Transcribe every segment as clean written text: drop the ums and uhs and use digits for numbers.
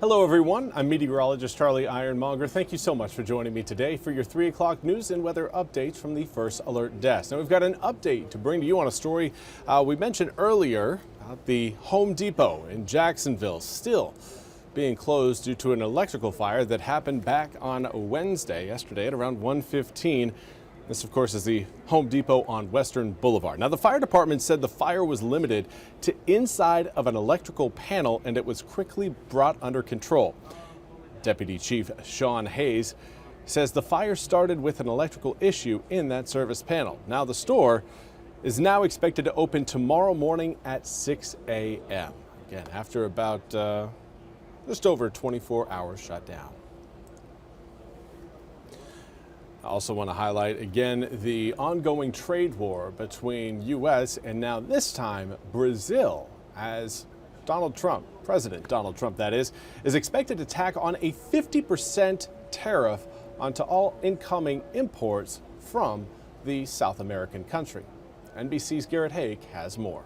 Hello everyone, I'm meteorologist Charlie Ironmonger. Thank you so much for joining me today for your 3 o'clock news and weather updates from the First Alert Desk. Now we've got an update to bring to you on a story we mentioned earlier about the Home Depot in Jacksonville still being closed due to an electrical fire that happened back on yesterday at around 1:15. This, of course, is the Home Depot on Western Boulevard. Now, the fire department said the fire was limited to inside of an electrical panel and it was quickly brought under control. Deputy Chief Sean Hayes says the fire started with an electrical issue in that service panel. Now, the store is now expected to open tomorrow morning at 6 a.m. Again, after about just over 24 hours shut down. I also want to highlight again the ongoing trade war between U.S. and now this time Brazil, as President Donald Trump that is expected to tack on a 50% tariff onto all incoming imports from the South American country. NBC's Garrett Hake has more.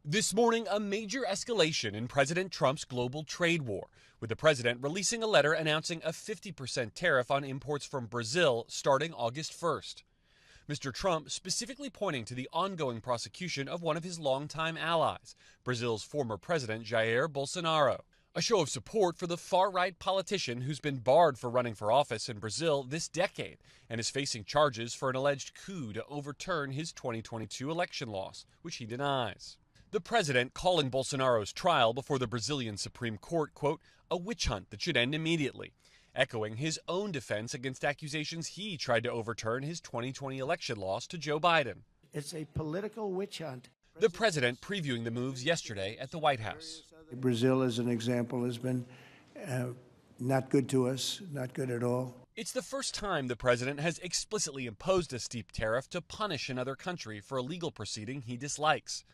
This morning, a major escalation in President Trump's global trade war, with the president releasing a letter announcing a 50% tariff on imports from Brazil starting August 1st. Mr. Trump specifically pointing to the ongoing prosecution of one of his longtime allies, Brazil's former president Jair Bolsonaro. A show of support for the far-right politician who's been barred for running for office in Brazil this decade and is facing charges for an alleged coup to overturn his 2022 election loss, which he denies. The president calling Bolsonaro's trial before the Brazilian Supreme Court, quote, a witch hunt that should end immediately, echoing his own defense against accusations he tried to overturn his 2020 election loss to Joe Biden. It's a political witch hunt. The president previewing the moves yesterday at the White House. Brazil, as an example, has been not good to us, not good at all. It's the first time the president has explicitly imposed a steep tariff to punish another country for a legal proceeding he dislikes.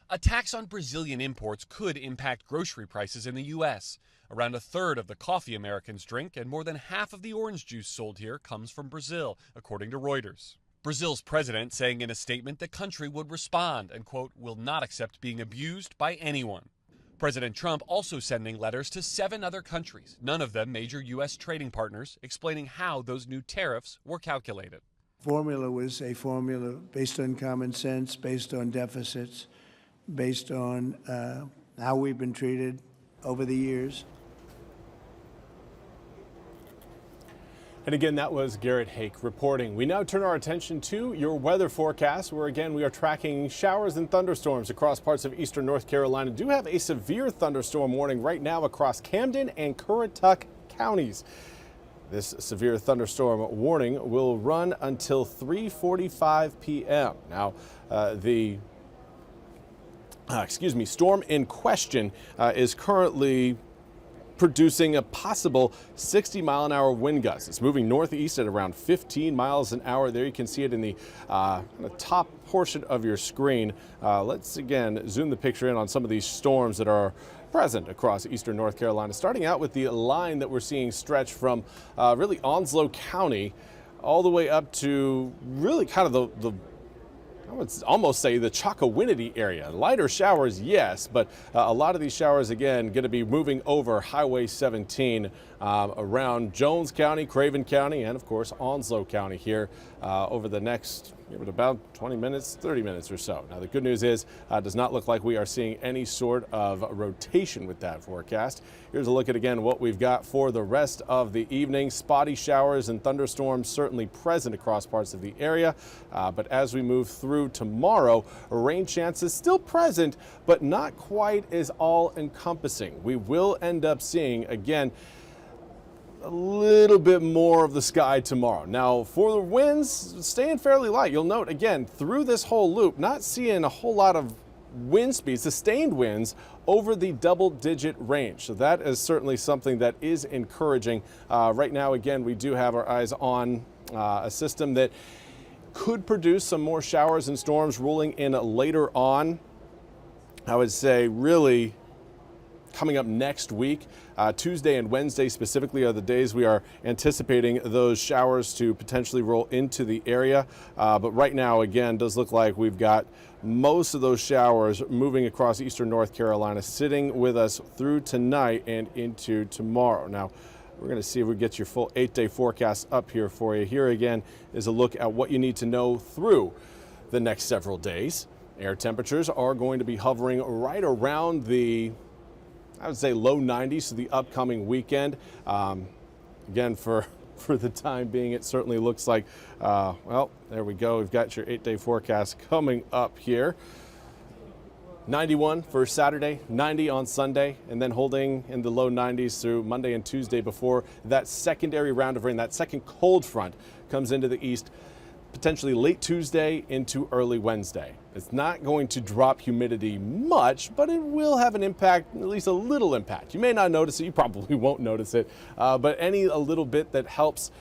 A tax on Brazilian imports could impact grocery prices in the U.S. Around a third of the coffee Americans drink and more than half of the orange juice sold here comes from Brazil, according to Reuters. Brazil's president saying in a statement the country would respond and, quote, will not accept being abused by anyone. President Trump also sending letters to 7 other countries, none of them major U.S. trading partners, explaining how those new tariffs were calculated. Formula was a formula based on common sense, based on deficits, based on how we've been treated over the years. And again, that was Garrett Hake reporting. We now turn our attention to your weather forecast, where again we are tracking showers and thunderstorms across parts of eastern North Carolina. Do have a severe thunderstorm warning right now across Camden and Currituck counties. This severe thunderstorm warning will run until 3:45 p.m. Now, the storm in question is currently producing a possible 60-mile-an-hour wind gust. It's moving northeast at around 15 miles an hour. There you can see it in the top portion of your screen. Let's again zoom the picture in on some of these storms that are present across eastern North Carolina, starting out with the line that we're seeing stretch from really Onslow County all the way up to really kind of the I would almost say the Chocowinity area. Lighter showers, yes, but a lot of these showers, again, going to be moving over Highway 17 around Jones County, Craven County, and, of course, Onslow County here over the next about 20 minutes, 30 minutes or so. Now, the good news is it does not look like we are seeing any sort of rotation with that forecast. Here's a look at, again, what we've got for the rest of the evening. Spotty showers and thunderstorms certainly present across parts of the area, but as we move through tomorrow, rain chances still present, but not quite as all-encompassing. We will end up seeing, again, a little bit more of the sky tomorrow. Now, for the winds, staying fairly light. You'll note, again, through this whole loop, not seeing a whole lot of wind speeds, sustained winds over the double-digit range. So that is certainly something that is encouraging. Right now, again, we do have our eyes on a system that could produce some more showers and storms rolling in later on. I would say really coming up next week. Tuesday and Wednesday specifically are the days we are anticipating those showers to potentially roll into the area. But right now, again, does look like we've got most of those showers moving across eastern North Carolina, sitting with us through tonight and into tomorrow. Now, we're going to see if we get your full 8-day forecast up here for you. Here again is a look at what you need to know through the next several days. Air temperatures are going to be hovering right around the, I would say, low 90s for the upcoming weekend. Again, for the time being, it certainly looks like, well, there we go. We've got your 8-day forecast coming up here. 91 for Saturday, 90 on Sunday, and then holding in the low 90s through Monday and Tuesday before that secondary round of rain, that second cold front comes into the east, potentially late Tuesday into early Wednesday. It's not going to drop humidity much, but it will have an impact, at least a little impact. You may not notice it, you probably won't notice it, but a little bit that helps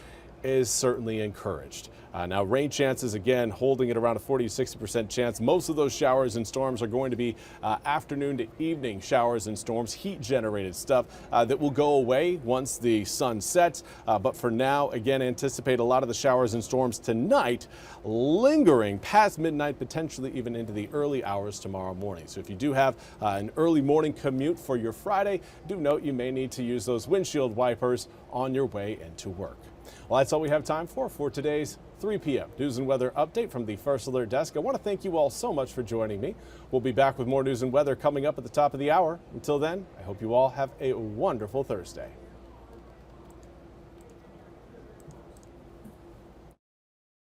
is certainly encouraged. Now, rain chances, again, holding at around a 40 to 60% chance. Most of those showers and storms are going to be afternoon to evening showers and storms, heat-generated stuff that will go away once the sun sets. But for now, again, anticipate a lot of the showers and storms tonight lingering past midnight, potentially even into the early hours tomorrow morning. So if you do have an early morning commute for your Friday, do note you may need to use those windshield wipers on your way into work. Well, that's all we have time for today's 3 p.m. news and weather update from the First Alert Desk. I want to thank you all so much for joining me. We'll be back with more news and weather coming up at the top of the hour. Until then, I hope you all have a wonderful Thursday.